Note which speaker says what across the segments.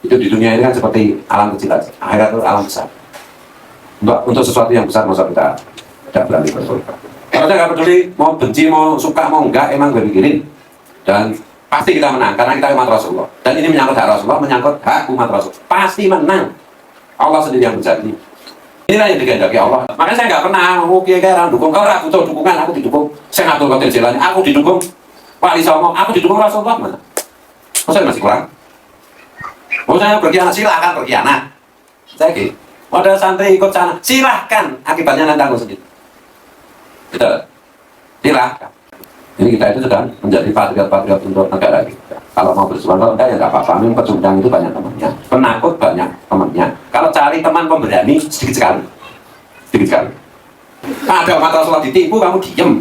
Speaker 1: Hidup di dunia ini kan seperti alam kecil aja. Akhirat itu alam besar. Untuk sesuatu yang besar masa kita tidak berani berkorban. Kalau saya nggak peduli mau benci, mau suka, mau enggak, emang gue pikirin. Dan pasti kita menang karena kita umat Rasulullah. Dan ini menyangkut hak Rasulullah, menyangkut hak umat Rasul. Pasti menang. Allah sendiri yang berjanji. Inilah yang dikehendaki Allah. Makanya saya nggak pernah kayak orang dukung. Kalau aku butuh dukungan, aku didukung. Saya ngatur konten jalannya, aku didukung. Wali Songo, aku didukung Rasulullah mana? Oh, saya masih kurang. Oh, saya berkhianat, silahkan berkhianat. Saya gitu. Ada santri ikut sana, silahkan. Akibatnya nanti aku sendiri. Gitu. Silahkan. Ini kita itu sedang menjadi patriot-patriot untuk negara kita. Kalau mau bersuara, kalau enggak ya nggak apa-apa. Memang pecundang itu banyak temannya, penakut banyak temannya. Kalau cari teman pemberani sedikit sekali, sedikit sekali. Ada umat Rasulullah ditipu, kamu diem.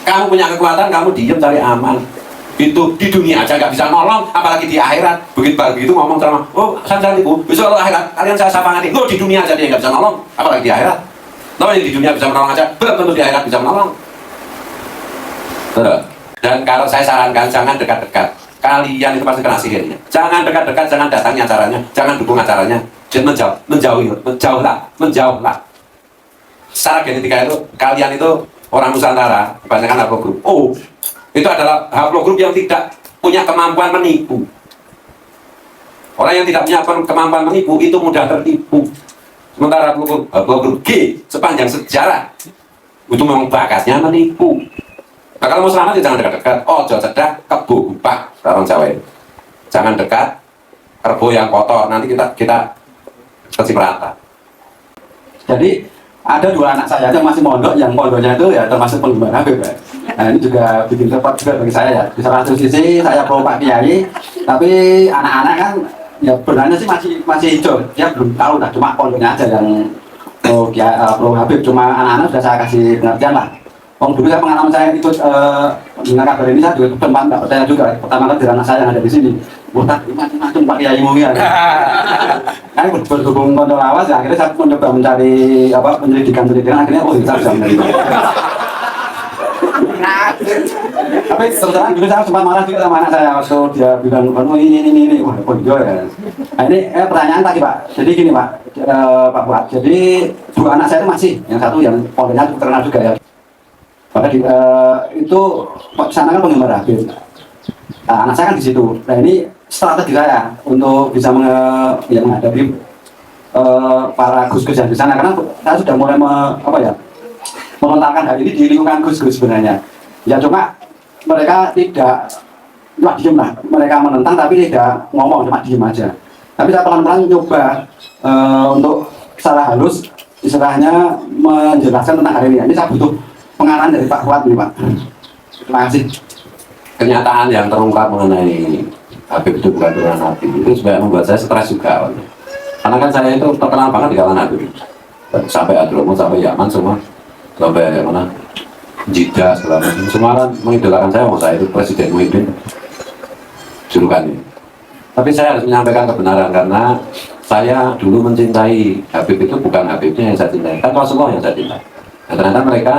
Speaker 1: Kamu punya kekuatan, kamu diem cari aman. Itu di dunia aja nggak bisa nolong, apalagi di akhirat. Begitu ngomong sama, oh saya tipu, besok kalau akhirat kalian saya sapangati. Lo di dunia aja dia nggak bisa nolong, apalagi di akhirat. Lo yang di dunia bisa menolong aja, belum tentu di akhirat bisa menolong. Dan kalau saya sarankan jangan dekat-dekat. Kalian itu pasti kena sihirnya. Jangan dekat-dekat, jangan datangi acaranya, jangan dukung acaranya. Jangan menjauhlah. Secara genetika itu, kalian itu orang Nusantara, kebanyakan haplogrup. Oh, itu adalah haplogrup yang tidak punya kemampuan menipu. Orang yang tidak punya kemampuan menipu itu mudah tertipu. Sementara haplogrup G sepanjang sejarah itu memang bakatnya menipu. Nah, kalau mau selamat ya jangan dekat-dekat. Oh, jauh cedak, kebo gupak, orang Jawa itu. Jangan dekat, kerbau yang kotor. Nanti kita kecipratan.
Speaker 2: Jadi ada dua anak saya yang masih mondok, yang pondoknya itu ya termasuk penggemar Habib ya. Nah ini juga bikin repot juga bagi saya ya. Di salah satu sisi saya pro Pak Kiai, tapi anak-anak kan ya sebenarnya sih masih hijau. Dia belum tahu lah, cuma pondoknya aja yang pro Habib. Cuma anak-anak sudah saya kasih pengertian lah. Dulu saya pengalaman saya ikut dengan kabar ini saya juga sempat nggak percaya juga. Pertama kali dari anak saya yang ada di sini, Ustaz macam-macam Pak Kiai ya. Kan berhubung kontrol awas ya, akhirnya saya mencoba mencari penyelidikan akhirnya saya bisa menerima. Tapi terus dulu saya sempat marah juga sama anak saya waktu dia bilang ini wah kok ya. Nah ini pertanyaan tadi Pak. Jadi gini Pak, Pak Fuad. Jadi dua anak saya itu masih, yang satu yang pondoknya terkenal juga ya. Maka itu sana kan penggemar Habib. Nah, anak saya kan di situ. Nah ini strategi saya untuk bisa menghadapi para gus-gus yang di sana, karena saya sudah mulai melontarkan hal ini di lingkungan gus-gus sebenarnya. Ya cuma mereka tidak diem lah. Mereka menentang tapi tidak ngomong, cuma diem aja. Tapi saya pelan-pelan nyoba untuk secara halus istilahnya menjelaskan tentang hal ini. Ini saya butuh pengarahan dari Pak Fuad nih Pak. Terima kasih.
Speaker 1: Kenyataan yang terungkap mengenai Habib itu bukan Tuhan Nabi itu sebenarnya membuat saya stres juga. Karena kan saya itu terkenal banget di kalangan Habib. Sampai Adromo, sampai Yaman semua, sampai mana Jeddah segala macam. Semua kan mengidolakan saya, mau saya itu Presiden Muhyiddin julukan ini. Tapi saya harus menyampaikan kebenaran karena saya dulu mencintai Habib itu bukan Habibnya yang saya cintai, kan Rasulullah yang saya cintai. Dan ternyata mereka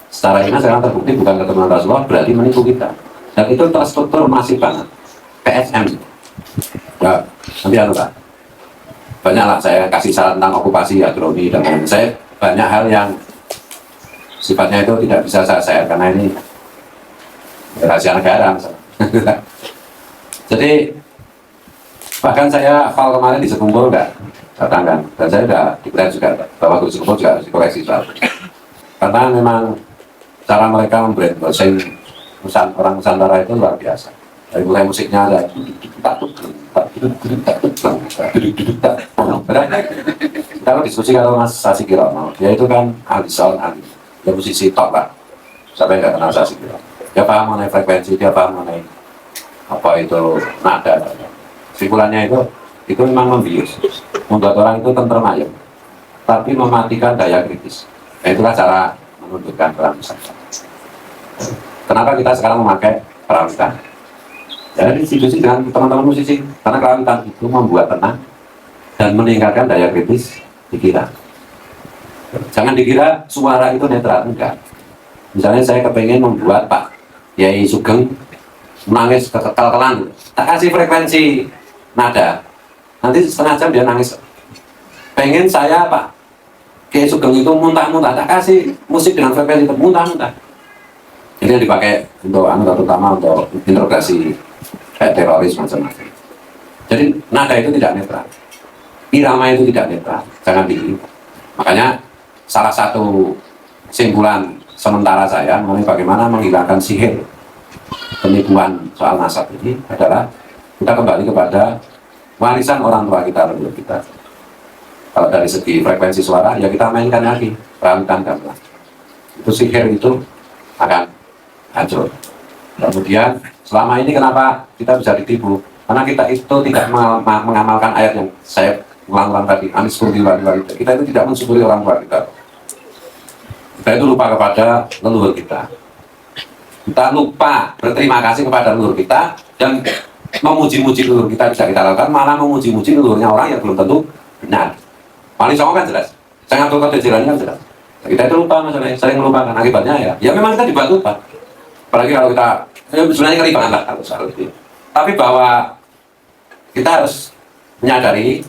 Speaker 1: secara ini sekarang terbukti bukan keturunan Rasulullah, berarti menipu kita. Dan itu terstruktur masif banget. PSM. Ya, nanti Pak. Banyaklah saya kasih saran tentang okupasi agronomi dan lain-lain. Saya banyak hal yang sifatnya itu tidak bisa saya share karena ini rahasia negara. Jadi bahkan saya hafal kemarin di Sekumpul enggak datangkan, dan saya sudah declare juga bahwa di Sekumpul juga harus dikoreksi soal. Karena memang cara mereka membranding orang Nusantara itu luar biasa. Dari mulai musiknya ada kalau diskusi kalau Mas Sasi Kirono, dia itu kan ahli sound, dia musisi top lah. Siapa yang nggak kenal Sasi Kirono? Dia paham mengenai frekuensi, dia paham mengenai apa itu nada. Simpulannya itu memang membius, membuat orang itu tentrem ayam, tapi mematikan daya kritis. Nah, itulah cara menundukkan perawitan. Kenapa kita sekarang memakai perawitan? Jadi diskusi dengan teman-teman musisi, karena perawitan itu membuat tenang dan meningkatkan daya kritis pikiran. Jangan dikira suara itu netral, enggak. Misalnya saya kepengen membuat Pak Yai Sugeng menangis kekel-kelan, tak kasih frekuensi nada, nanti setengah jam dia nangis. Pengen saya Pak Kiai Sugeng itu muntah-muntah, tak kasih musik dengan frekuensi muntah-muntah. Ini yang dipakai untuk terutama untuk interogasi kayak teroris macam-macam. Jadi nada itu tidak netral, irama itu tidak netral, jangan dilihat. Makanya salah satu kesimpulan sementara saya mengenai bagaimana menghilangkan sihir penipuan soal nasab ini adalah kita kembali kepada warisan orang tua kita, leluhur kita. Kalau dari segi frekuensi suara, ya kita mainkan lagi, ramukan gamelan. Itu sihir itu akan hancur. Kemudian selama ini kenapa kita bisa ditipu? Karena kita itu tidak mengamalkan ayat yang saya ulang-ulang tadi, anisyukuri walidayka. Kita itu tidak mensyukuri orang tua kita. Kita itu lupa kepada leluhur kita. Kita lupa berterima kasih kepada leluhur kita dan memuji-muji leluhur kita bisa kita lakukan, malah memuji-muji leluhurnya orang yang belum tentu benar. Wali Songo kan jelas, saya ngatur kode jalannya kan jelas. Kita itu lupa masalahnya, sering melupakan akibatnya ya memang kita dibuat lupa. Apalagi kalau kita sebenarnya ngeri banget lah kalau soal itu. Tapi bahwa kita harus menyadari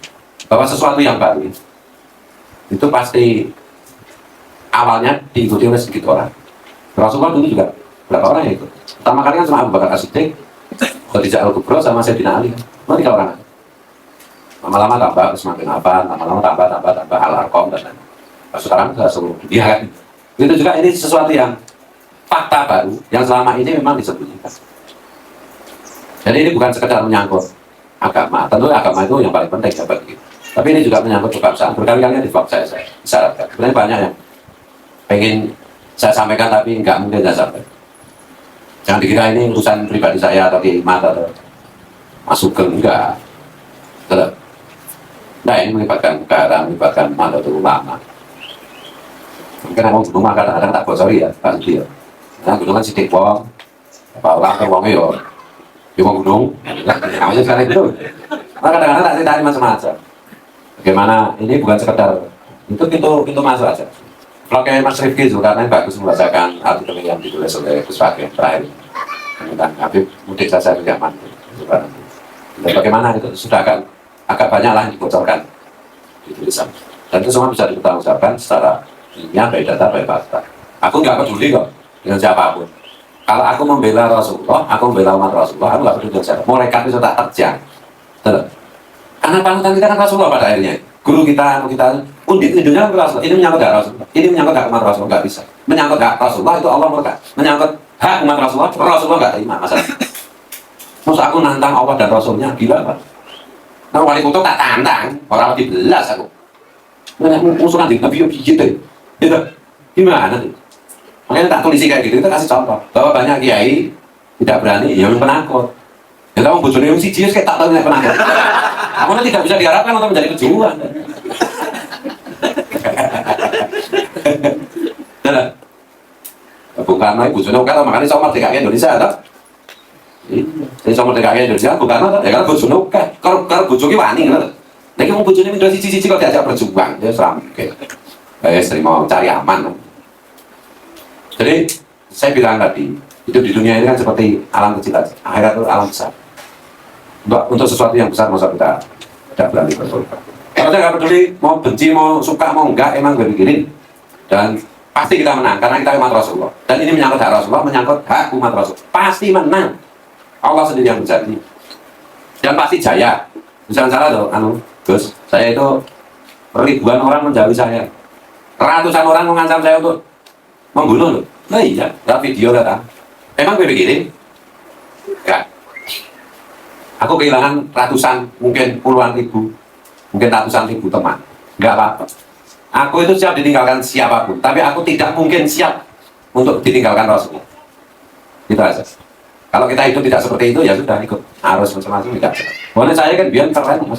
Speaker 1: bahwa sesuatu yang baru itu pasti awalnya diikuti oleh sedikit orang. Rasulullah dulu juga berapa orang yang ikut. Pertama kali kan cuma Abu Bakar As-Siddiq, Khadijah Al-Kubra sama Sayyidina Ali. Cuma 3 orang. Lama-lama tambah, semakin apa, lama-lama tambah Al-Arqam dan lain-lain. Sekarang sudah seluruh dunia kan. Itu juga ini sesuatu yang fakta baru yang selama ini memang disembunyikan. Jadi ini bukan sekedar menyangkut agama. Tentu agama itu yang paling penting ya bagi kita. Tapi ini juga menyangkut kebangsaan. Berkali-kali di vlog saya isyaratkan. Sebenarnya banyak yang pengen saya sampaikan tapi nggak mungkin saya sampaikan. Jangan dikira ini urusan pribadi saya atau Kiai Mat atau Mas Sugeng, enggak. Tetap. Nah ini melibatkan negara, melibatkan Nahdlatul Ulama. Mungkin orang gunung mah kadang-kadang tak bosori ya, Pak Sudi ya. Nah gunung kan sidik wong, apa orang ke wongnya ya, di wong gunung, namanya sekarang itu. Nah kadang-kadang tak ceritain macam-macam. Bagaimana ini bukan sekedar itu masuk aja. Vlognya Mas Rifki Zulkarnain bagus membacakan artikel yang ditulis oleh Gus Fakih terakhir tentang Habib mudik saja ke zaman. Dan bagaimana itu sudah agak banyak lah yang dibocorkan di tulisan. Dan itu semua bisa dipertanggungjawabkan secara ilmiah, baik data, baik fakta. Aku nggak peduli kok dengan siapapun. Kalau aku membela Rasulullah, aku membela umat Rasulullah, aku nggak peduli dengan siapa. Mereka itu tak terjang. Karena panutan kita kan Rasulullah pada akhirnya. Guru kita undit-unditnya kan Rasulullah. Ini menyangkut hak Rasulullah. Ini menyangkut hak umat Rasulullah, nggak bisa. Menyangkut hak Rasulullah itu Allah murka. Menyangkut hak umat Rasulullah, Rasulullah nggak terima masalah. Terus aku nantang Allah dan Rasulnya, gila Pak. Nah wali kota tak tantang, orang dibelas aku. Nah musuh nanti Nabi gitu, gitu. Gimana tuh? Makanya tak tulisi kayak gitu, kita kasih contoh bahwa banyak kiai tidak berani, ya penakut. Ya kamu bujurnya yang siji, kayak tak tahu yang penakut. Kamu tidak bisa diharapkan untuk menjadi pejuang. Bung Karno ibu Juno kan makanya sama DKI Indonesia tak? Ini sama DKI Indonesia Bung Karno tak? Ya kan Juno kan kalau bujuki wani kan? Lagi mau bujurnya minta siji kalau diajak berjuang dia seram. Kayak sering mau cari aman. Jadi saya bilang tadi hidup di dunia ini kan seperti alam kecil aja. Akhirat itu alam besar. Untuk sesuatu yang besar masa kita tidak berani berkorban. Kalau saya nggak peduli mau benci mau suka mau enggak emang gue pikirin dan pasti kita menang karena kita umat Rasulullah dan ini menyangkut hak Rasulullah, menyangkut hak umat Rasul, pasti menang. Allah sendiri yang berjanji dan pasti jaya. Jangan salah loh, Gus, saya itu ribuan orang menjauhi saya, ratusan orang mengancam saya untuk membunuh loh. Nah iya, ada video datang. Emang gue pikirin ya, aku kehilangan ratusan, mungkin puluhan ribu, mungkin ratusan ribu teman, nggak apa-apa. Aku itu siap ditinggalkan siapapun, tapi aku tidak mungkin siap untuk ditinggalkan Rasulullah. Itu aja. Kalau kita hidup tidak seperti itu, ya sudah ikut arus macam-macam tidak. Boleh saya kan biar keren, mas.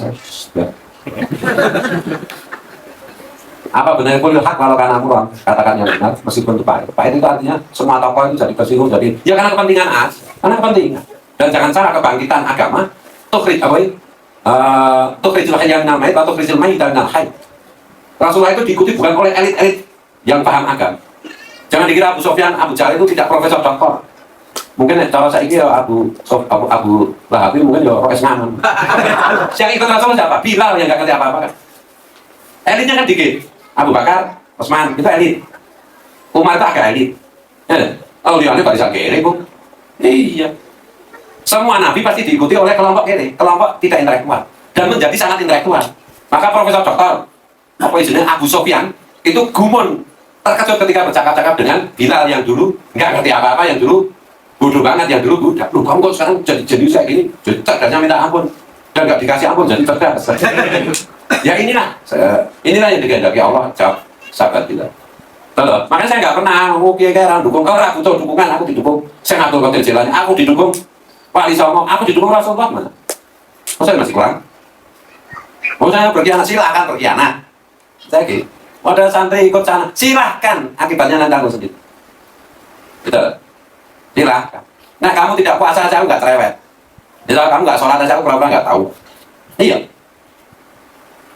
Speaker 1: Apa benar pun hak kalau karena murah, katakan yang benar, meskipun itu pahit. Pahit itu artinya semua tokoh itu jadi tersinggung, jadi ya karena kepentingan karena kepentingan. Dan jangan salah kebangkitan agama, tukhrijul hayya minal mayyit wa tukhrijul mayyita minal hayy. Rasulullah itu diikuti bukan oleh elit-elit yang paham agama. Jangan dikira Abu Sufyan, Abu Jahal itu tidak profesor doktor. Mungkin cara saya ini Abu Lahab mungkin ya pakai sengaman. Yang ikut Rasul siapa? Bilal yang nggak ngerti apa-apa kan. Elitnya kan dikit. Abu Bakar, Utsman itu elit. Umar itu agak elit. Oh dia ini barisan kiri bu. Iya. Semua nabi pasti diikuti oleh kelompok kiri, kelompok tidak intelektual dan menjadi sangat intelektual. Maka Profesor Doktor apa istilahnya Abu Sofyan itu gumun terkejut ketika bercakap-cakap dengan Bilal yang dulu nggak ngerti apa-apa, yang dulu bodoh banget, yang dulu budak. Loh kamu kok sekarang jadi jenius kayak gini? Jadi cerdasnya minta ampun dan nggak dikasih ampun jadi cerdas. Ya inilah yang dikehendaki Allah, jawab sahabat Bilal. Betul. Makanya saya nggak pernah kiai-kiai dukung kau, aku butuh dukungan, aku didukung. Saya ngatur hotel jalannya, aku didukung. Wali Songo, aku didukung Rasulullah mana? Oh saya masih kurang. Oh saya berkhianat, silakan berkhianat. Saya gitu. Wadah santri ikut sana, silahkan. Akibatnya nanti aku sendiri. Betul. Silahkan. Nah kamu tidak puasa aja, aku nggak cerewet. Jadi kamu nggak sholat aja, aku pura-pura nggak tahu. Iya.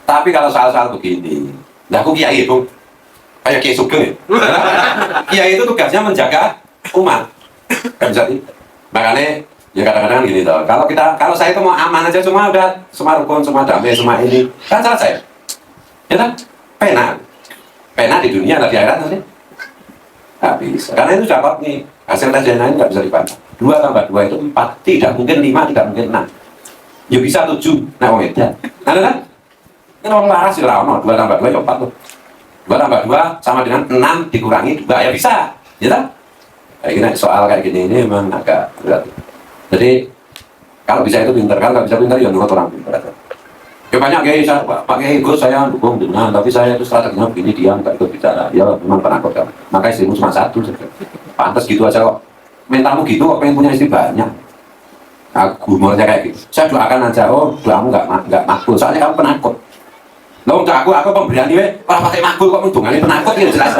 Speaker 1: Tapi kalau soal-soal begini, nah aku kiai itu kayak Kiai Sugeng ya. Kiai itu tugasnya menjaga umat. Kan bisa sih. Makanya ya kadang-kadang gini toh. Kalau saya itu mau aman aja semua udah semua rukun, semua damai, semua ini kan selesai. Ya kan? Pena di dunia atau di akhirat nanti. Nggak bisa. Karena itu dapat nih hasil tes DNA ini nggak bisa dibantah. 2 tambah 2 itu 4, tidak mungkin 5, tidak mungkin 6. Ya bisa 7. Nah, oh ya. Nah, kan? Ini orang laras sih lah, 2 tambah 2 ya 4 tuh. 2 tambah 2 sama dengan 6 dikurangi 2 ya bisa. Ya kan? Kayak gini, soal kayak gini ini memang agak berat. Jadi kalau bisa itu pintar, kalau nggak bisa pintar ya nurut orang pintar. Ya banyak kiai saya, Pak Kiai Gus saya dukung dengan, tapi saya itu strateginya begini dia nggak ikut bicara. Ya memang penakut kan. Maka istrimu cuma 1 saja. Pantas gitu aja kok. Mentalmu gitu kok pengen punya istri banyak. Aku humornya kayak gitu. Saya doakan aja, oh doamu nggak makbul. Soalnya kamu penakut. Loh untuk aku pemberian ini, orang pakai makbul kok hubungannya penakut ya jelas.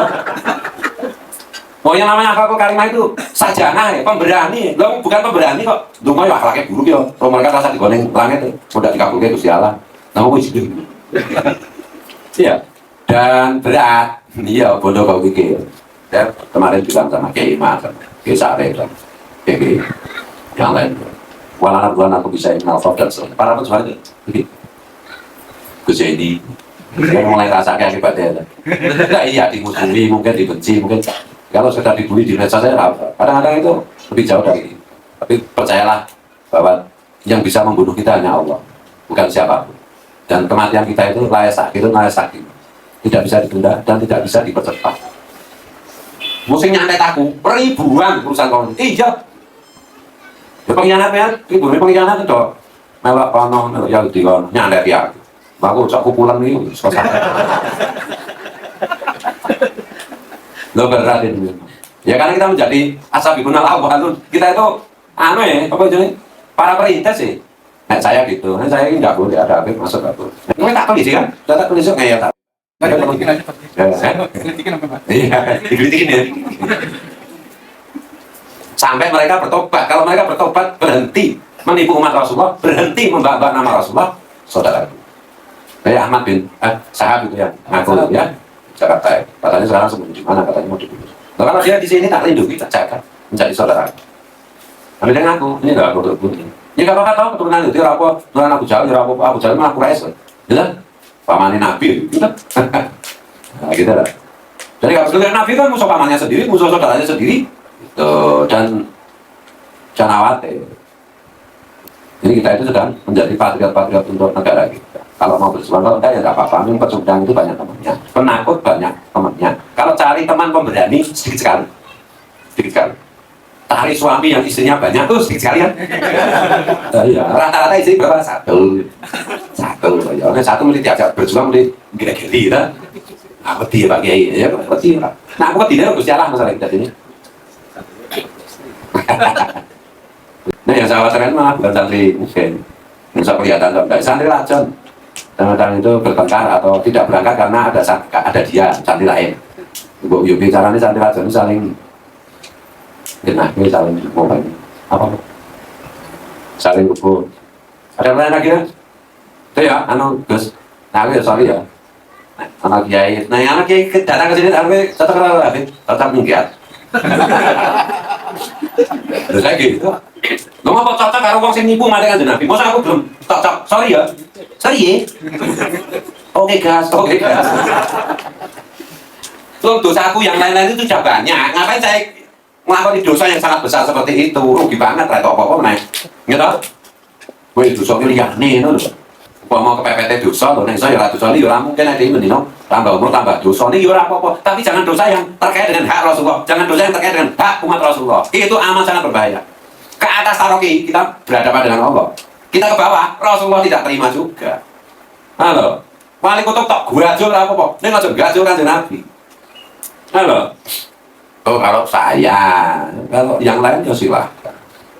Speaker 1: Oh yang namanya aku karimah itu sajana ya, pemberani. Lo bukan pemberani kok. Dungo ya akhlaknya buruk ya. Kalau mereka rasa digoreng langit ya, udah dikabulkan Gusti Allah. Nama gue jadi. Iya. Dan berat. Iya, bodoh kau pikir. Ya, kemarin bilang sama Kiai Mas, Kiai Sare, Kiai yang lain. Walau bulan aku bisa menalfaf dan sebagainya. Para penjual itu, begitu. Gus Edi, mulai rasa kayak akibatnya. Nah, iya dimusuhi, mungkin dibenci, mungkin kalau sudah dibully di medsos saya kadang-kadang itu lebih jauh dari itu. Tapi percayalah bahwa yang bisa membunuh kita hanya Allah, bukan siapapun. Dan kematian kita itu layak sakit, tidak bisa ditunda dan tidak bisa dipercepat. Musim nyantet aku ribuan urusan kau. Iya. Ya pengkhianatnya, pengkhianat itu melok kono, melok Yahudi kono, nyantet ya. Aku cak pukulan ini, selesai. Lo berat itu. Ya karena kita menjadi ashabul awal, kita itu apa jadi para perintis sih. Nah saya gitu, saya ini nggak boleh ada apa masuk nggak boleh. Ini tak polisi kan, tak polisi nggak ya tak.
Speaker 3: Kritikin apa Pak?
Speaker 1: Iya, dikritikin ya. Sampai mereka bertobat. Kalau mereka bertobat berhenti menipu umat Rasulullah, berhenti membak-bak nama Rasulullah, saudara. Kayak Ahmad bin Sahab itu ya, ngaku ya, Jakarta. Katanya sekarang sembunyi di mana? Katanya mau dibunuh. Nah, kalau dia di sini tak lindungi, tak jaga, menjadi saudara. Tapi dia ngaku, ini nggak aku bunuh. Ya nggak apa-apa tahu keturunan itu, apa keturunan Abu Jahal, Abu Jahal mah Quraisy, gitu. Pamannya Nabi, gitu. Nah, gitu lah. Jadi kalau keturunan Nabi kan musuh pamannya sendiri, musuh saudaranya sendiri, gitu. Dan jangan khawatir. Jadi kita itu sedang menjadi patriot-patriot untuk negara kita. Kalau mau berjuang, kalau enggak ya nggak apa-apa. Yang pecundang itu banyak temannya, penakut banyak temannya. Kalau cari teman pemberani sedikit sekali, sedikit sekali. Cari suami yang istrinya banyak tuh sedikit sekali kan? Iya. Rata-rata istri berapa? Satu. Ya, satu mesti diajak berjuang mesti gila-gila kan? Aku dia Pak Kiai, ya aku dia. Nah aku tidak Gusti Allah masalah kita ini. Nah yang saya khawatirkan malah bukan santri mungkin. Yang saya kelihatan tidak santri racun. Kadang-kadang itu bertengkar atau tidak berangkat karena ada dia santri lain. Ibu bicaranya santri racun saling genah, saling mau apa? Saling hubung. Ada pertanyaan lagi ya? Itu ya, Gus. Nah, aku ya sorry ya. Anak kiai. Nah, yang anak kiai datang ke sini, aku tetap kenal lagi, tetap minggat. Terus saya gitu. Lo mau cocok karo wong sing nipu mati Kanjeng Nabi. Masa aku belum cocok. Sorry ya. Sorry ya. Oke gas, oke gas. Tuh dosaku yang lain-lain itu sudah banyak. Ngapain saya melakukan dosa yang sangat besar seperti itu? Rugi banget, reto apa-apa meneh. Gitu? Wih, dosa ini liyane lho. Apa mau kepepet dosa lho, nek iso ya ora dosa iki ora mungkin nek mendino tambah umur tambah dosa ini ya ora apa-apa. Tapi jangan dosa yang terkait dengan hak Rasulullah. Jangan dosa yang terkait dengan hak umat Rasulullah. Itu amat sangat berbahaya. Ke atas taroki kita berhadapan dengan Allah. Kita ke bawah, Rasulullah tidak terima juga. Halo. Wali kutub tak gurajul apa-apa. Ini aja gurajul Kanjeng Nabi. Halo. Oh, kalau saya, kalau yang lain ya silahkan.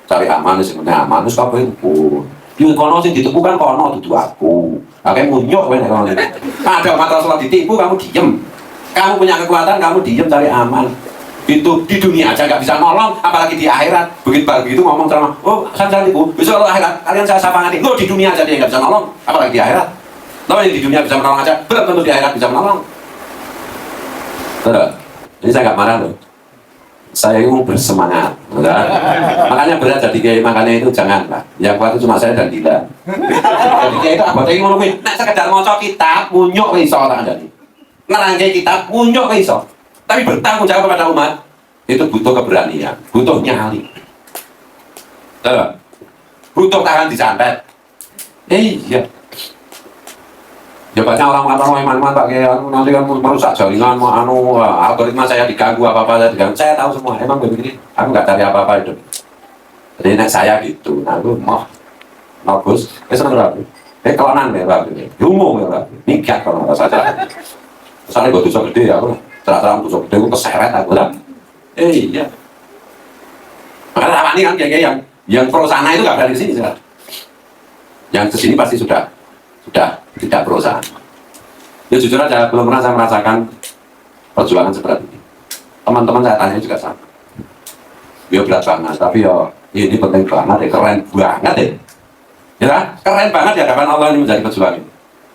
Speaker 1: Cari aman, sebenarnya aman, terus apa pun. Yuk, kono sih ditipu kan kono, itu aku. Kayak munyok, kono. Ada umat Rasulullah ditipu, kamu diem. Kamu punya kekuatan, kamu diem cari aman. Itu di dunia aja nggak bisa nolong, apalagi di akhirat. Begitu ngomong sama, oh, saya tipu. Besok kalau akhirat, kalian saya sapangati. Lo di dunia aja dia nggak bisa nolong, apalagi di akhirat. Lo yang di dunia bisa menolong aja, belum tentu di akhirat bisa menolong. Terus, ini saya nggak marah loh. Saya itu bersemangat, enggak? Makanya berat jadi kiai, makanya itu janganlah. Yang kuat itu cuma saya dan Dilan. Jadi kiai itu apa? Tapi ngono kuwi, nek sekedar maca kitab, munyok iso tak andani. Nerangke kitab, munyok iso. Tapi bertanggung jawab kepada umat itu butuh keberanian, butuh nyali. Terus, butuh tangan disantet. Iya. Ya banyak orang-orang iman Pak Kiai nanti kan merusak jaringan, algoritma saya diganggu apa-apa saya diganggu. Saya tahu semua, emang begini. Aku nggak cari apa-apa itu. Jadi nek saya gitu, nah aku mau bagus, seneng rapi. Kelonan ya rapi, umum ya rapi. Nikat kalau nggak saja. Soalnya gue dosa gede ya, aku terang-terang dosa gede, aku keseret aku lah. Iya. Makanya ini kan Kiai yang pro sana itu nggak berani di sini sekarang. Yang kesini pasti sudah tidak berusaha. Ya jujur aja belum pernah saya merasakan perjuangan seperti ini. Teman-teman saya tanya juga sama. Ya berat banget, tapi ya ini penting banget, ya keren banget ya. Ya keren banget ya hadapan Allah ini menjadi perjuangan.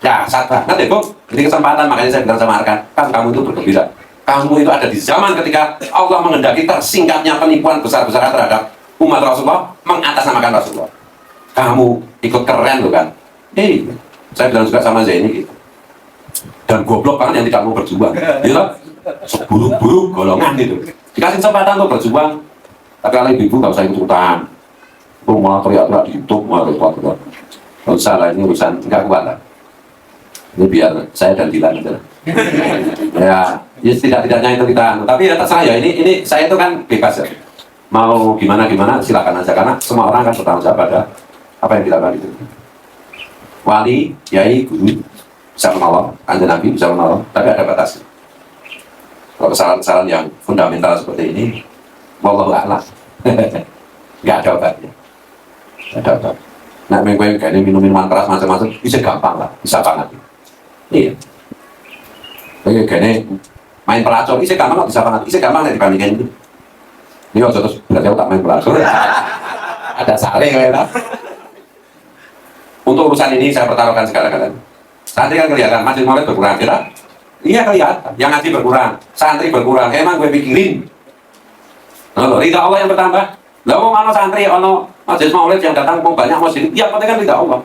Speaker 1: Ya saat banget ya Bu. Ini kesempatan makanya saya bilang sama Arkan, kan kamu itu bergembira. Kamu itu ada di zaman ketika Allah menghendaki tersingkapnya penipuan besar-besaran terhadap umat Rasulullah, mengatasnamakan Rasulullah. Kamu ikut keren loh kan. Saya bilang juga sama Zaini gitu. Dan goblok banget yang tidak mau berjuang. Gitu. Seburuk-buruk golongan gitu. Dikasih kesempatan untuk berjuang. Tapi kalau ibu nggak usah ikut-ikutan. Itu malah teriak-teriak di YouTube, malah teriak-teriak. Nggak usah lah, ini urusan nggak kuat lah. Ini biar saya dan Dilan aja. Ya tidak-tidaknya itu kita. Tapi ya terserah ya. Ini saya itu kan bebas ya. Mau gimana silakan aja karena semua orang kan bertanggung jawab pada apa yang dilakukan itu. Wali, kiai, guru bisa menolong, Kanjeng Nabi bisa menolong, tapi ada batasnya. Kalau kesalahan-kesalahan yang fundamental seperti ini, wallahu a'lam, nggak ada obatnya. Nggak ada obat. Nah, mengkueng kayak ini minum-minuman keras macam-macam, bisa gampang lah, bisa banget. Iya. Kayak ini main pelacur, bisa gampang lah, bisa banget. Bisa gampang lah dibandingkan itu. Ini waktu terus berarti aku tak main pelacur. Ada saling ya. Untuk urusan ini saya pertaruhkan segala-galanya. Santri kan kelihatan, masjid maulid berkurang, ya? Iya kelihatan, yang ngaji berkurang, santri berkurang, emang gue pikirin. Lalu, ridha Allah yang bertambah. Lalu mana santri, ono masjid maulid yang datang mau banyak masjid, ya penting kan ridha Allah.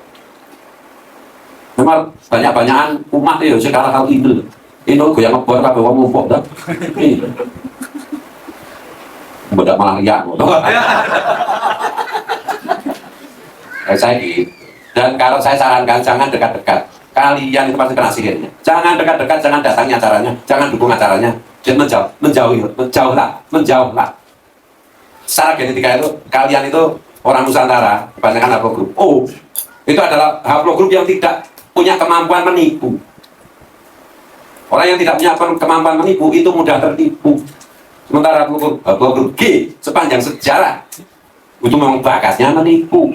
Speaker 1: Memang banyak-banyakan umat itu sekarang hal itu. Ini gue yang ngebuat apa wong ngumpul dah. Ini. Bedak malah lihat. Saya gitu. Dan kalau saya sarankan jangan dekat-dekat. Kalian itu pasti kena sihirnya. Jangan dekat-dekat, jangan datangi acaranya, jangan dukung acaranya. Dan menjauhlah. Secara genetika itu, kalian itu orang Nusantara, kebanyakan haplogrup. Oh, itu adalah haplogrup yang tidak punya kemampuan menipu. Orang yang tidak punya kemampuan menipu itu mudah tertipu. Sementara haplogrup G sepanjang sejarah itu memang bakatnya menipu.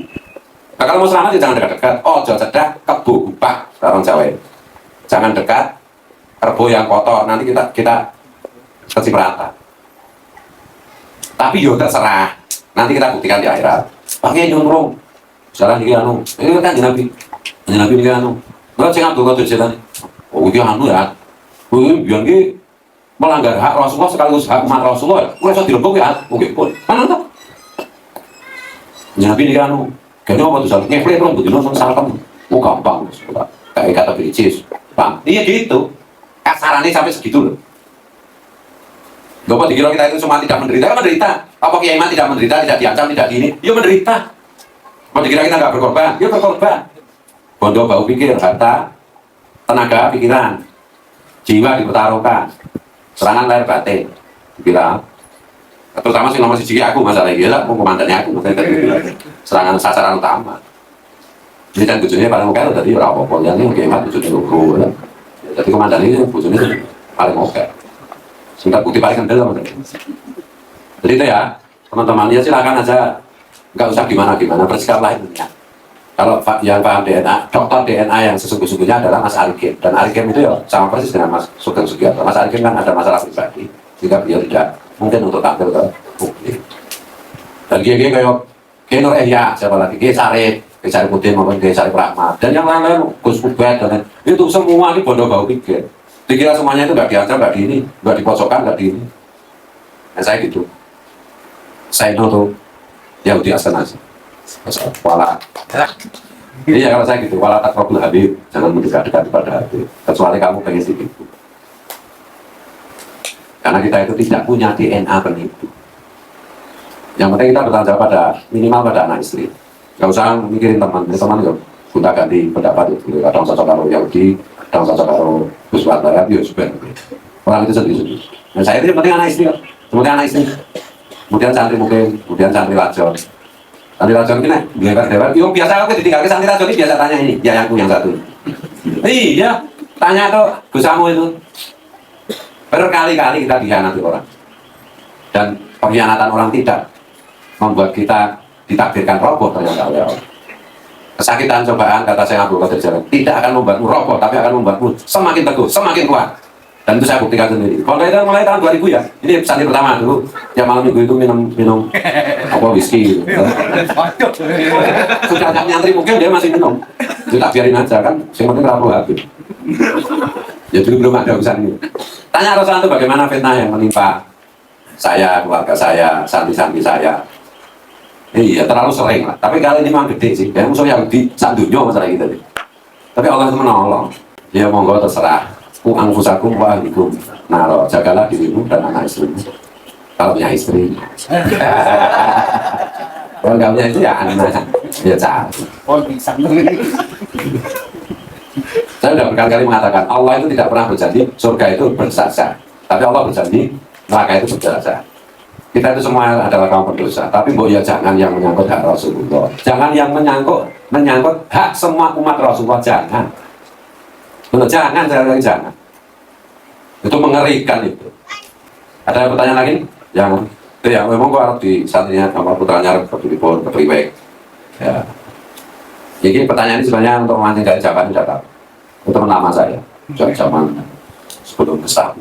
Speaker 1: Nah, kalau mau selamat jangan dekat-dekat. Oh, jauh cedak, kebo gupak, orang Jawa. Jangan dekat, kerbau yang kotor. Nanti kita kecipratan. Tapi yo terserah. Nanti kita buktikan di akhirat. Pakai nyunrung. Jalan ini anu. Ini kan Nabi. Nabi ini anu. Nggak sing Abdul Qadir Jilani. Oh, itu anu ya. Oh, biar ki melanggar hak Rasulullah sekaligus hak umat Rasulullah. Wes dirembuk ya. Oke pun. Mana tuh? Nabi ini kan, kayaknya apa tuh salah ngeflek dong, begitu nonton salah kamu, oh gampang, kayak kata Bricis, bang, iya gitu, kasarannya sampai segitu loh. Gak apa dikira kita itu semua tidak menderita, kan menderita. Apa Kiai Iman tidak menderita, tidak diancam, tidak gini, ya menderita. Apa dikira kita nggak berkorban, ya berkorban. Bondo bau pikir, harta, tenaga, pikiran, jiwa dipertaruhkan, serangan lahir batin, dibilang. Terutama sih nomor siji aku masalah gila, mau komandannya aku masalah itu serangan sasaran utama. Ini kan bujurnya paling oke tadi berapa pol yang ini kayak bujurnya lugu, jadi komandan ini bujurnya paling oke. Sehingga bukti paling kendal jadi itu ya teman-teman ya silakan aja, nggak usah gimana-gimana bersikaplah ilmiah. Kalau yang paham DNA, dokter DNA yang sesungguh-sungguhnya adalah Mas Arikim, dan Arikim itu ya sama persis dengan Mas Sugeng Sugiarto. Mas Arikim kan ada masalah pribadi sehingga beliau tidak mungkin untuk tampil ke publik. Dan Kiai kayak Kiai Nur Ehya, siapa lagi, Kiai Sarip Udin maupun Kiai Sarip Rahmat, dan yang lain-lain Gus Ubed dan lain itu semua ini bodoh bau pikir. Dikira semuanya itu nggak diancam, nggak di ini, nggak dipojokkan, nggak di ini. Dan saya gitu, saya itu Yahudi Askenazi. Wala, iya kalau saya gitu, wala takrobul Habib, jangan mendekat-dekat kepada Habib, kecuali kamu pengen ditipu. Karena kita itu tidak punya DNA penipu. Yang penting kita bertanggung jawab pada minimal pada anak istri. Gak usah mikirin teman ya gonta ganti pendapat itu. Kadang cocok karo Yahudi, kadang cocok karo Gus Wardaya, ya sudah. Orang itu sendiri. Nah saya itu yang penting anak istri, kemudian anak istri, kemudian santri mungkin, kemudian santri lajon. Santri lajon ini dewa. Yo biasa aku ditinggalkan santri lajon ini biasa tanya ini, ya yang satu. Iya, tanya tuh Gusamu itu. Berkali-kali kita dikhianati orang, dan pengkhianatan orang tidak membuat kita ditakdirkan roboh ternyata oleh Allah. Kesakitan cobaan, kata saya Abdul Qadir Jalan, tidak akan membuatmu roboh, tapi akan membuatmu semakin teguh, semakin kuat. Dan itu saya buktikan sendiri. Kalau itu mulai tahun 2000 ya, ini santri pertama dulu, yang malam minggu itu minum apa whisky. Gitu. Sudah ada nyantri mungkin dia masih minum, kita biarin aja kan, yang penting rapuh habis. Ya dulu belum ada urusan ini. Tanya Rasulullah itu bagaimana fitnah yang menimpa saya, keluarga saya, santri-santri saya. Iya, terlalu sering lah. Tapi kali ini memang gede sih. Ya musuh Yahudi, sak dunia masalah gitu. Tapi Allah itu menolong. Ya monggo terserah. Ku angfusakum wa ahlikum. Naro, jagalah dirimu dan anak istrimu. Kalau punya istri. Kalau nggak punya istri ya anak. Ya cari.
Speaker 3: Oh bisa.
Speaker 1: Saya sudah berkali-kali mengatakan Allah itu tidak pernah berjanji surga itu bersaja, tapi Allah berjanji neraka itu bersaja. Kita itu semua adalah kaum berdosa, tapi mbok ya jangan yang menyangkut hak Rasulullah, jangan yang menyangkut hak semua umat Rasulullah, jangan. Benar, jangan. Itu mengerikan itu. Ada pertanyaan lagi? Yang itu yang memang gua harus di saatnya sama putranya berpilih berpriwek. Ya. Jadi pertanyaan ini sebenarnya untuk memancing dari jawaban sudah tahu. Itu teman lama saya, zaman sebelum besar.